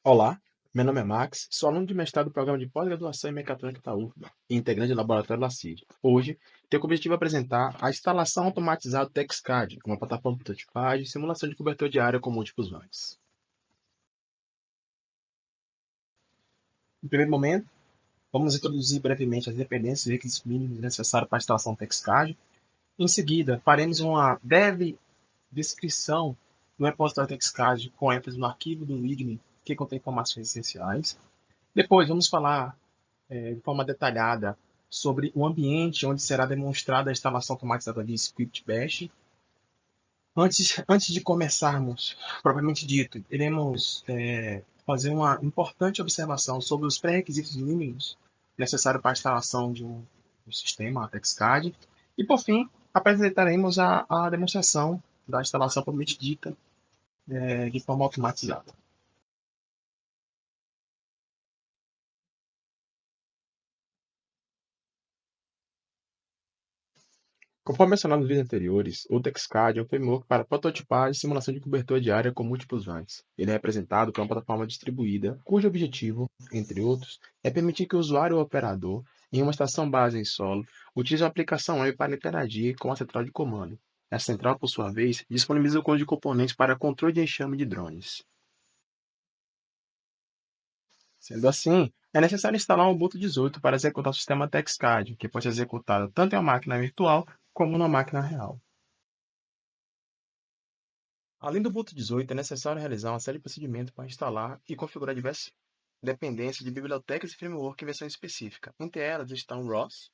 Olá, meu nome é Max, sou aluno de mestrado do programa de pós-graduação em mecatrônica da UFBA e integrante do laboratório LACID. Hoje, tenho como objetivo apresentar a instalação automatizada do TexCAD, uma plataforma de prototipagem e simulação de cobertura de área com múltiplos vães. No primeiro momento, vamos introduzir brevemente as dependências e requisitos mínimos necessários para a instalação do TexCAD. Em seguida, faremos uma breve descrição do repositório TexCAD com ênfase no arquivo do README, que contém informações essenciais. Depois, vamos falar de forma detalhada sobre o ambiente onde será demonstrada a instalação automatizada de Script Bash. Antes de começarmos, propriamente dito, iremos fazer uma importante observação sobre os pré-requisitos mínimos necessários para a instalação de um sistema TextCAD. E, por fim, apresentaremos a demonstração da instalação propriamente dita de forma automatizada. Conforme mencionado nos vídeos anteriores, o TextCAD é um framework para prototipar e simulação de cobertura de área com múltiplos vães. Ele é representado por uma plataforma distribuída, cujo objetivo, entre outros, é permitir que o usuário ou operador, em uma estação base em solo, utilize uma aplicação web para interagir com a central de comando. Essa central, por sua vez, disponibiliza o conjunto de componentes para controle de enxame de drones. Sendo assim, é necessário instalar um Ubuntu 18 para executar o sistema TextCAD, que pode ser executado tanto em uma máquina virtual como na máquina real. Além do Ubuntu 18, é necessário realizar uma série de procedimentos para instalar e configurar diversas dependências de bibliotecas e framework em versão específica. Entre elas estão o ROS,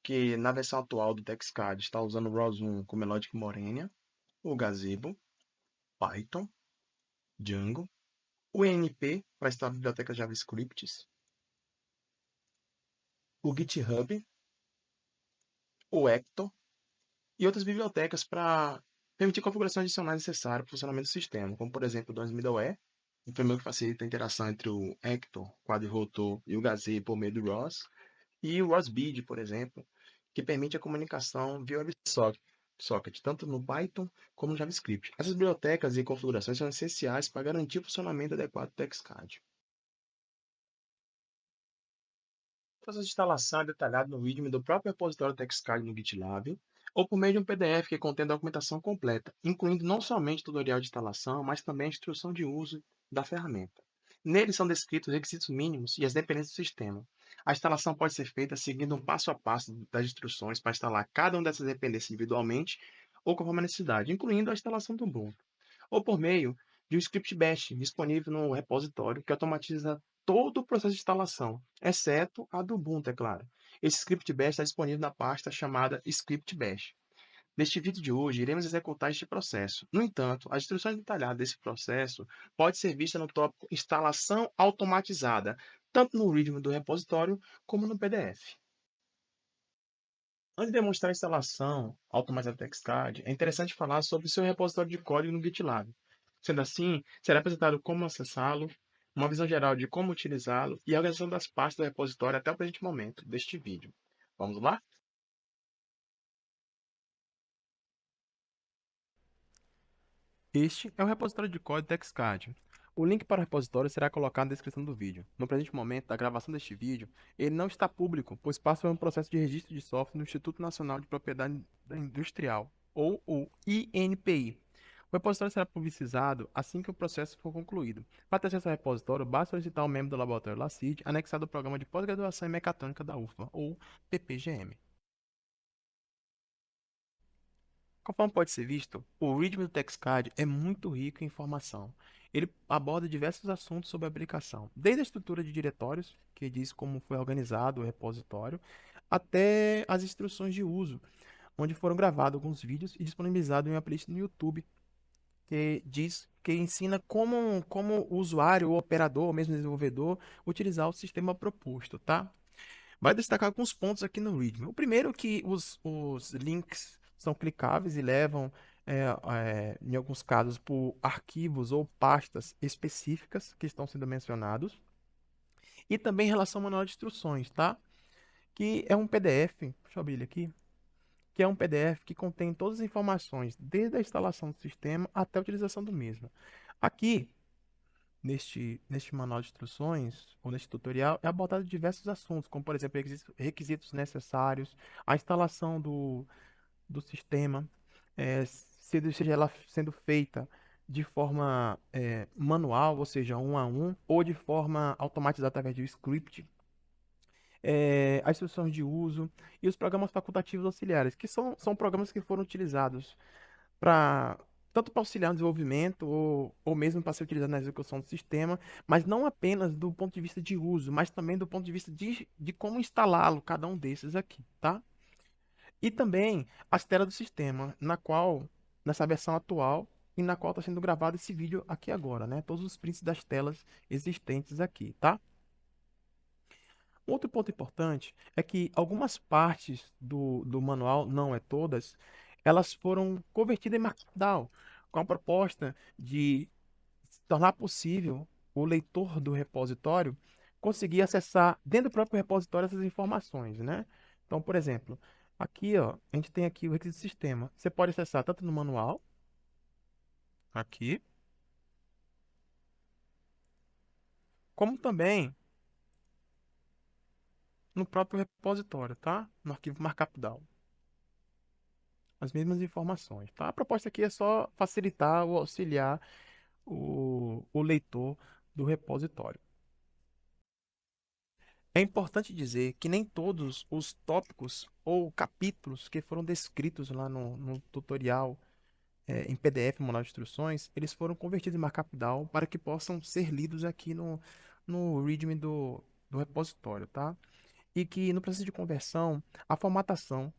que na versão atual do TextCAD está usando o ROS 1 com Melodic Morena, o Gazebo, Python, Django, o ENP para instalar bibliotecas JavaScript, o GitHub, o Ecto e outras bibliotecas para permitir configurações adicionais necessárias para o funcionamento do sistema, como por exemplo o DOS Middleware, um framework que facilita a interação entre o Ecto, quadrorotor e o Gazebo por meio do ROS, e o ROSBID, por exemplo, que permite a comunicação via WebSocket, tanto no Python como no JavaScript. Essas bibliotecas e configurações são essenciais para garantir o funcionamento adequado do TextCAD. O processo de instalação é detalhado no README do próprio repositório TextCAD no GitLab, ou por meio de um PDF que contém a documentação completa, incluindo não somente o tutorial de instalação, mas também a instrução de uso da ferramenta. Nele são descritos os requisitos mínimos e as dependências do sistema. A instalação pode ser feita seguindo um passo a passo das instruções para instalar cada uma dessas dependências individualmente ou conforme a necessidade, incluindo a instalação do Ubuntu, ou por meio de um script bash disponível no repositório que automatiza todo o processo de instalação, exceto a do Ubuntu, é claro. Esse script bash está disponível na pasta chamada script bash. Neste vídeo de hoje, iremos executar este processo. No entanto, as instruções detalhadas desse processo pode ser vista no tópico Instalação Automatizada, tanto no README do repositório como no PDF. Antes de demonstrar a instalação automatizada do TextCAD, é interessante falar sobre o seu repositório de código no GitLab. Sendo assim, será apresentado como acessá-lo, uma visão geral de como utilizá-lo e a organização das pastas do repositório até o presente momento deste vídeo. Vamos lá? Este é o repositório de código TextCAD. O link para o repositório será colocado na descrição do vídeo. No presente momento da gravação deste vídeo, ele não está público, pois passa por um processo de registro de software no Instituto Nacional de Propriedade Industrial, ou o INPI. O repositório será publicizado assim que o processo for concluído. Para ter acesso ao repositório, basta solicitar ao membro do laboratório LACID, anexado ao programa de pós-graduação em mecatrônica da UFBA, ou PPGM. Conforme pode ser visto, o README do TextCAD é muito rico em informação. Ele aborda diversos assuntos sobre a aplicação, desde a estrutura de diretórios, que diz como foi organizado o repositório, até as instruções de uso, onde foram gravados alguns vídeos e disponibilizados em uma playlist no YouTube, que ensina como o usuário, o operador, ou mesmo o desenvolvedor, utilizar o sistema proposto, tá? Vai destacar alguns pontos aqui no README. O primeiro é que os links são clicáveis e levam, em alguns casos, por arquivos ou pastas específicas que estão sendo mencionados. E também em relação ao manual de instruções, tá? Que é um PDF, deixa eu abrir ele aqui, que é um PDF que contém todas as informações, desde a instalação do sistema até a utilização do mesmo. Aqui, neste manual de instruções, ou neste tutorial, é abordado diversos assuntos, como, por exemplo, requisitos necessários, a instalação do sistema, seja ela sendo feita de forma manual, ou seja, um a um, ou de forma automatizada através de um script, as instruções de uso e os programas facultativos auxiliares, que são programas que foram utilizados para tanto para auxiliar no desenvolvimento ou mesmo para ser utilizado na execução do sistema, mas não apenas do ponto de vista de uso, mas também do ponto de vista de como instalá-lo, cada um desses aqui, tá? E também as telas do sistema, nessa versão atual, e na qual está sendo gravado esse vídeo aqui agora, né? Todos os prints das telas existentes aqui, tá? Outro ponto importante é que algumas partes do manual, não é todas, elas foram convertidas em Markdown, com a proposta de tornar possível o leitor do repositório conseguir acessar dentro do próprio repositório essas informações, né? Então, por exemplo, aqui, ó, a gente tem aqui o requisito sistema. Você pode acessar tanto no manual, aqui, como também no próprio repositório, tá? No arquivo Markdown. As mesmas informações, tá? A proposta aqui é só facilitar ou auxiliar o leitor do repositório. É importante dizer que nem todos os tópicos ou capítulos que foram descritos lá no tutorial em PDF, manual de instruções, eles foram convertidos em Markdown para que possam ser lidos aqui no README do repositório, tá? E que no processo de conversão, a formatação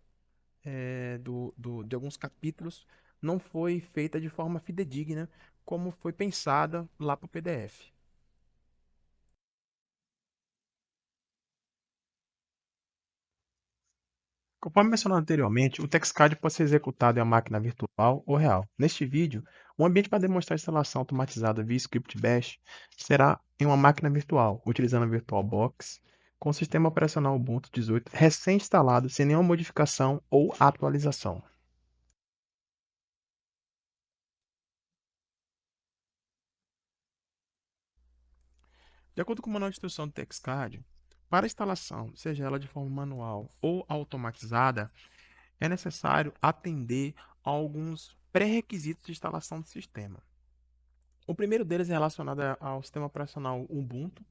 de alguns capítulos não foi feita de forma fidedigna, como foi pensada lá para o PDF. Conforme mencionado anteriormente, o TextCAD pode ser executado em uma máquina virtual ou real. Neste vídeo, o ambiente para demonstrar a instalação automatizada via Script Bash será em uma máquina virtual, utilizando a VirtualBox, com o sistema operacional Ubuntu 18 recém-instalado, sem nenhuma modificação ou atualização. De acordo com o manual de instrução do TextCAD, para a instalação, seja ela de forma manual ou automatizada, é necessário atender a alguns pré-requisitos de instalação do sistema. O primeiro deles é relacionado ao sistema operacional Ubuntu,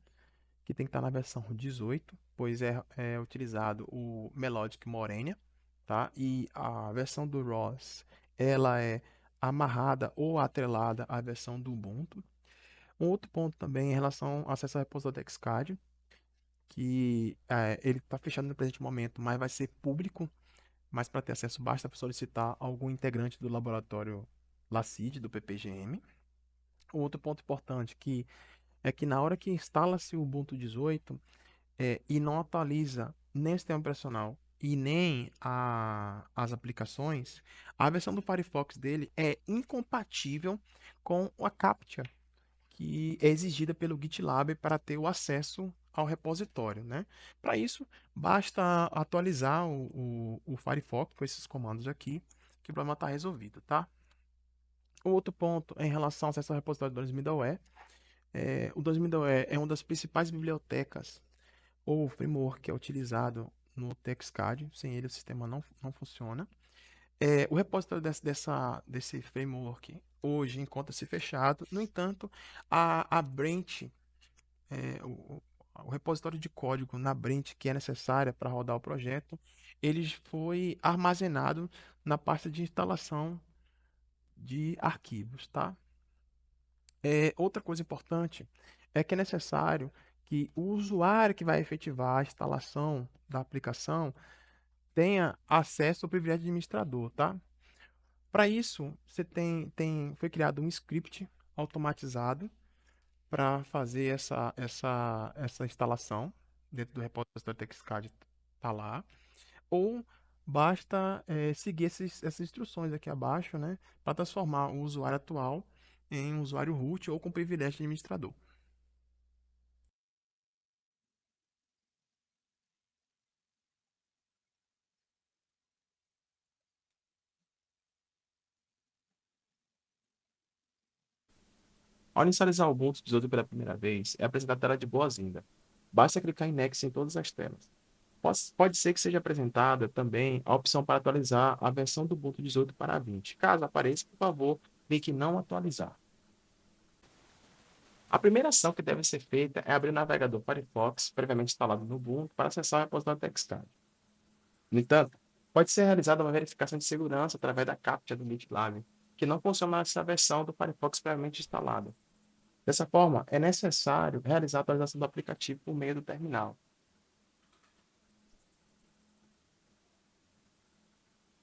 que tem que estar na versão 18, pois é utilizado o Melodic Morena, tá? E a versão do ROS, ela é amarrada ou atrelada à versão do Ubuntu. Um outro ponto também em relação ao acesso ao repositório do Xcad, que ele está fechado no presente momento, mas vai ser público, mas para ter acesso basta solicitar algum integrante do laboratório LACID, do PPGM. Um outro ponto importante é que na hora que instala-se o Ubuntu 18 e não atualiza nem o sistema operacional e nem as aplicações, a versão do Firefox dele é incompatível com a CAPTCHA que é exigida pelo GitLab para ter o acesso ao repositório, né? Para isso, basta atualizar o Firefox com esses comandos aqui, que o problema está resolvido, tá? O outro ponto é em relação ao acesso ao repositório do middleware. O 2 middleware é uma das principais bibliotecas ou framework que é utilizado no TextCAD. Sem ele, o sistema não funciona. O repositório desse framework hoje encontra-se fechado. No entanto, a branch, é, o, o repositório de código na branch que é necessária para rodar o projeto, ele foi armazenado na pasta de instalação de arquivos, tá? Outra coisa importante é que é necessário que o usuário que vai efetivar a instalação da aplicação tenha acesso ao privilégio de administrador, tá? Para isso, você foi criado um script automatizado para fazer essa instalação dentro do repositório TextCAD, tá lá. Ou basta seguir essas instruções aqui abaixo, né, para transformar o usuário atual em um usuário root ou com privilégio de administrador. Ao inicializar o Ubuntu 18 pela primeira vez, é apresentada a tela de boas-vindas. Basta clicar em Next em todas as telas. Pode ser que seja apresentada também a opção para atualizar a versão do Ubuntu 18 para a 20. Caso apareça, por favor, clique em não atualizar. A primeira ação que deve ser feita é abrir o navegador Firefox, previamente instalado no Ubuntu, para acessar o repositório TextCard. No entanto, pode ser realizada uma verificação de segurança através da CAPTCHA do GitLab, que não funciona nessa versão do Firefox previamente instalada. Dessa forma, é necessário realizar a atualização do aplicativo por meio do terminal.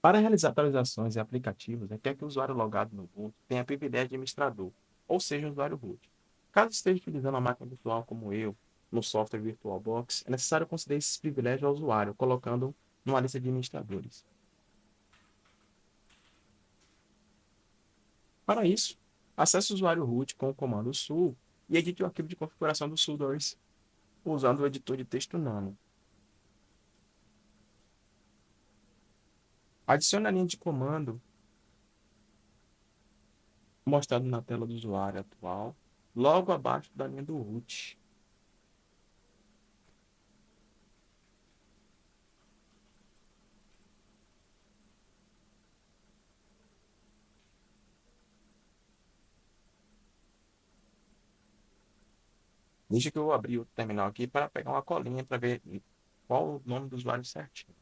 Para realizar atualizações em aplicativos, requer que o usuário logado no Ubuntu tenha privilégio de administrador, ou seja, um usuário root. Caso esteja utilizando a máquina virtual como eu, no software VirtualBox, é necessário conceder esses privilégios ao usuário, colocando numa lista de administradores. Para isso, acesse o usuário root com o comando sul e edite o arquivo de configuração do sudoers usando o editor de texto Nano. Adicione a linha de comando mostrada na tela do usuário atual, logo abaixo da linha do root. Deixa que eu abri o terminal aqui para pegar uma colinha para ver qual o nome do usuário certinho.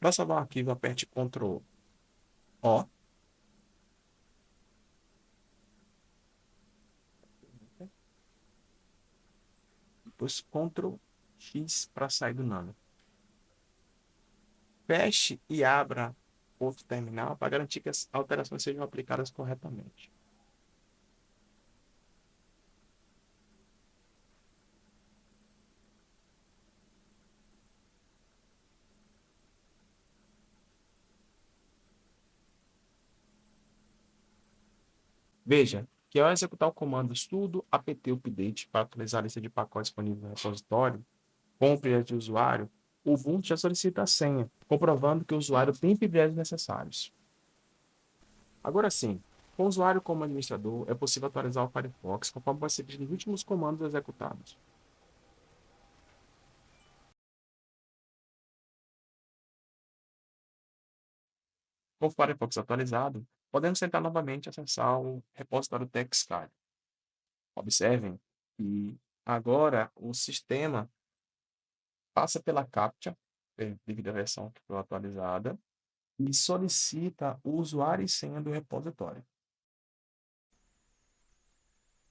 Para salvar o arquivo, aperte Ctrl O. Depois Ctrl X para sair do Nano. Feche e abra outro terminal para garantir que as alterações sejam aplicadas corretamente. Veja que ao executar o comando sudo apt update para atualizar a lista de pacotes disponível no repositório, com o privilégio de usuário, o Ubuntu já solicita a senha, comprovando que o usuário tem privilégios necessários. Agora sim, com o usuário como administrador, é possível atualizar o Firefox conforme vai ser pedido nos últimos comandos executados. Com o Firefox atualizado, podemos tentar novamente acessar o repositório TextCard. Observem que agora o sistema passa pela CAPTCHA, devido à versão que foi atualizada, e solicita o usuário e senha do repositório.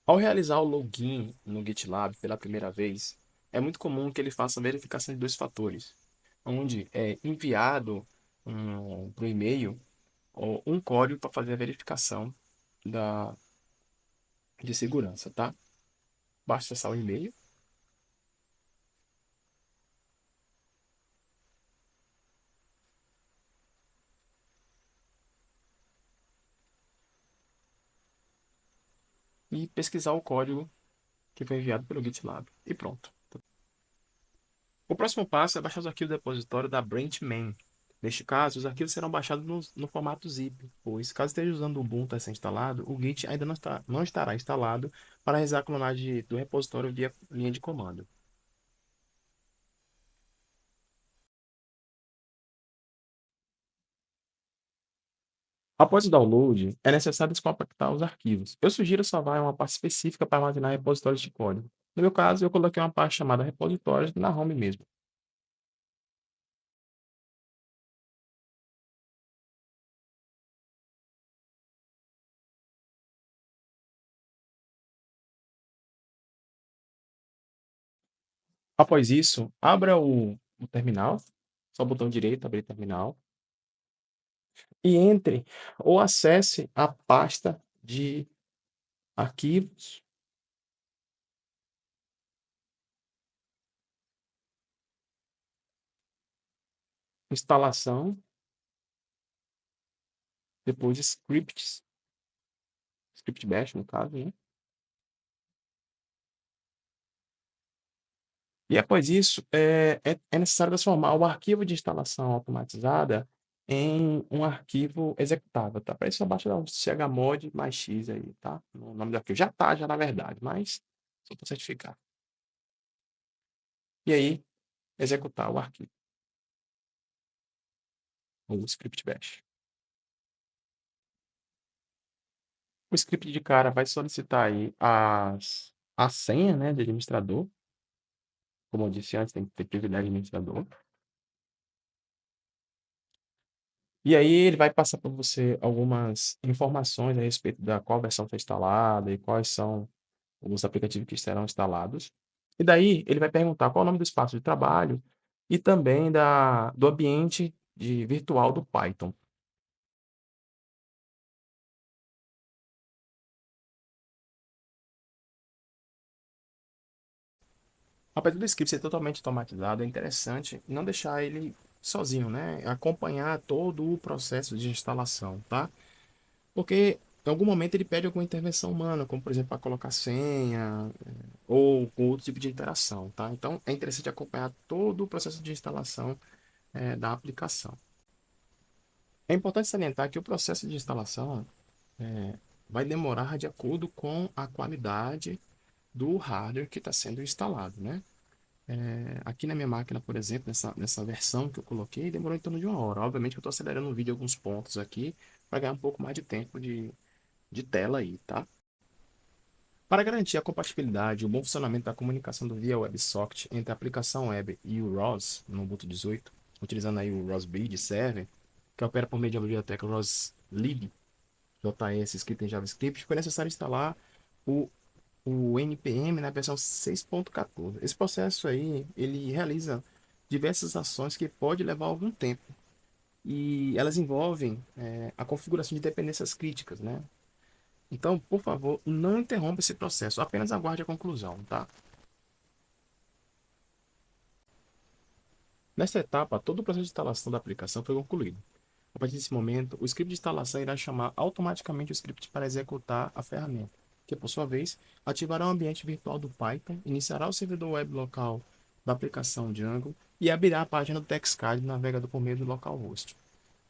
Ao realizar o login no GitLab pela primeira vez, é muito comum que ele faça a verificação de dois fatores, onde é enviado para o e-mail um código para fazer a verificação de segurança, tá? Basta acessar o e-mail e pesquisar o código que foi enviado pelo GitLab. E pronto. O próximo passo é baixar os arquivos do repositório da branch-main. Neste caso, os arquivos serão baixados no formato zip, pois, caso esteja usando o Ubuntu recém-instalado, o Git ainda não estará instalado para realizar a clonagem do repositório via linha de comando. Após o download, é necessário descompactar os arquivos. Eu sugiro salvar uma pasta específica para armazenar repositórios de código. No meu caso, eu coloquei uma pasta chamada repositórios na home mesmo. Após isso, abra o terminal, só o botão direito, abrir terminal, e entre ou acesse a pasta de arquivos, instalação, depois scripts, script bash no caso, né? E após isso, é necessário transformar o arquivo de instalação automatizada em um arquivo executável, tá? Para isso, só basta dar um chmod mais x aí, tá? No nome do arquivo. Já tá, já na verdade, mas só para certificar. E aí, executar o arquivo, o script bash. O script de cara vai solicitar aí a senha, né, de administrador. Como eu disse antes, tem que ter privilégio de administrador. E aí ele vai passar para você algumas informações a respeito da qual versão foi instalada e quais são os aplicativos que serão instalados. E daí ele vai perguntar qual é o nome do espaço de trabalho e também do ambiente virtual do Python. Apesar do script ser totalmente automatizado, é interessante não deixar ele sozinho, né? Acompanhar todo o processo de instalação, tá? Porque em algum momento ele pede alguma intervenção humana, como por exemplo para colocar senha ou com outro tipo de interação, tá? Então é interessante acompanhar todo o processo de instalação da aplicação. É importante salientar que o processo de instalação vai demorar de acordo com a qualidade do hardware que está sendo instalado, né? Aqui na minha máquina, por exemplo, nessa versão que eu coloquei, demorou em torno de 1 hora. Obviamente que eu estou acelerando o vídeo em alguns pontos aqui para ganhar um pouco mais de tempo de tela aí, tá? Para garantir a compatibilidade e o bom funcionamento da comunicação do via WebSocket entre a aplicação web e o ROS no Ubuntu 18, utilizando aí o ROSBID Server, que opera por meio da biblioteca ROSlib JS escrita em JavaScript, foi necessário instalar o, o NPM na versão 6.14. Esse processo aí, ele realiza diversas ações que pode levar algum tempo. E elas envolvem a configuração de dependências críticas, né? Então, por favor, não interrompa esse processo, apenas aguarde a conclusão, tá? Nesta etapa, todo o processo de instalação da aplicação foi concluído. A partir desse momento, o script de instalação irá chamar automaticamente o script para executar a ferramenta, que, por sua vez, ativará o ambiente virtual do Python, iniciará o servidor web local da aplicação Django e abrirá a página do TextCAD no navegador por meio do localhost.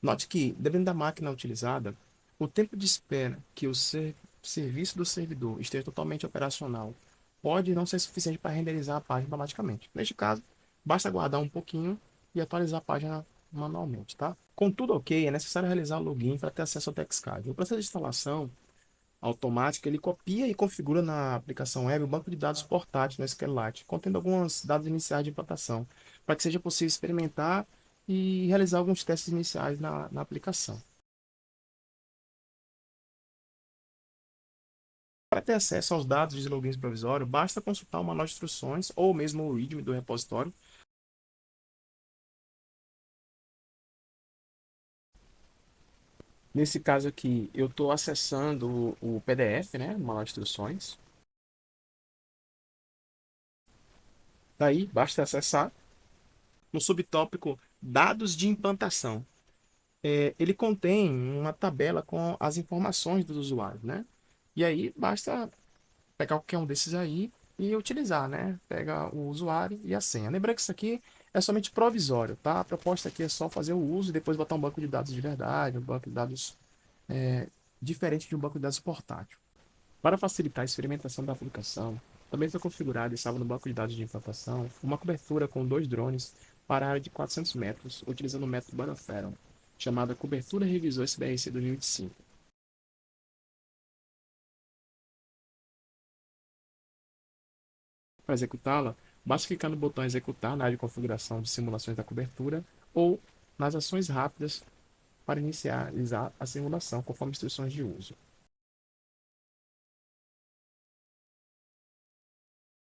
Note que, dependendo da máquina utilizada, o tempo de espera que o serviço do servidor esteja totalmente operacional pode não ser suficiente para renderizar a página automaticamente. Neste caso, basta aguardar um pouquinho e atualizar a página manualmente, tá? Com tudo ok, é necessário realizar o login para ter acesso ao TextCAD. O processo de instalação automática, ele copia e configura na aplicação web o banco de dados portátil no SQLite, contendo alguns dados iniciais de implantação, para que seja possível experimentar e realizar alguns testes iniciais na aplicação. Para ter acesso aos dados de login provisório, basta consultar o manual de instruções ou mesmo o README do repositório. Nesse caso aqui, eu estou acessando o PDF, né, o manual de instruções. Daí, basta acessar no subtópico Dados de implantação. Ele contém uma tabela com as informações dos usuários, né? E aí basta pegar qualquer um desses aí e utilizar, né? Pega o usuário e a senha. Lembra que isso aqui é somente provisório, tá? A proposta aqui é só fazer o uso e depois botar um banco de dados de verdade, um banco de dados diferente de um banco de dados portátil. Para facilitar a experimentação da aplicação, também foi configurado e salvo no banco de dados de implantação uma cobertura com 2 drones para a área de 400 metros, utilizando o método Banaferon, chamada Cobertura Revisor SBRC 2025. Para executá-la, basta clicar no botão Executar na área de configuração de simulações da cobertura ou nas ações rápidas para inicializar a simulação conforme instruções de uso.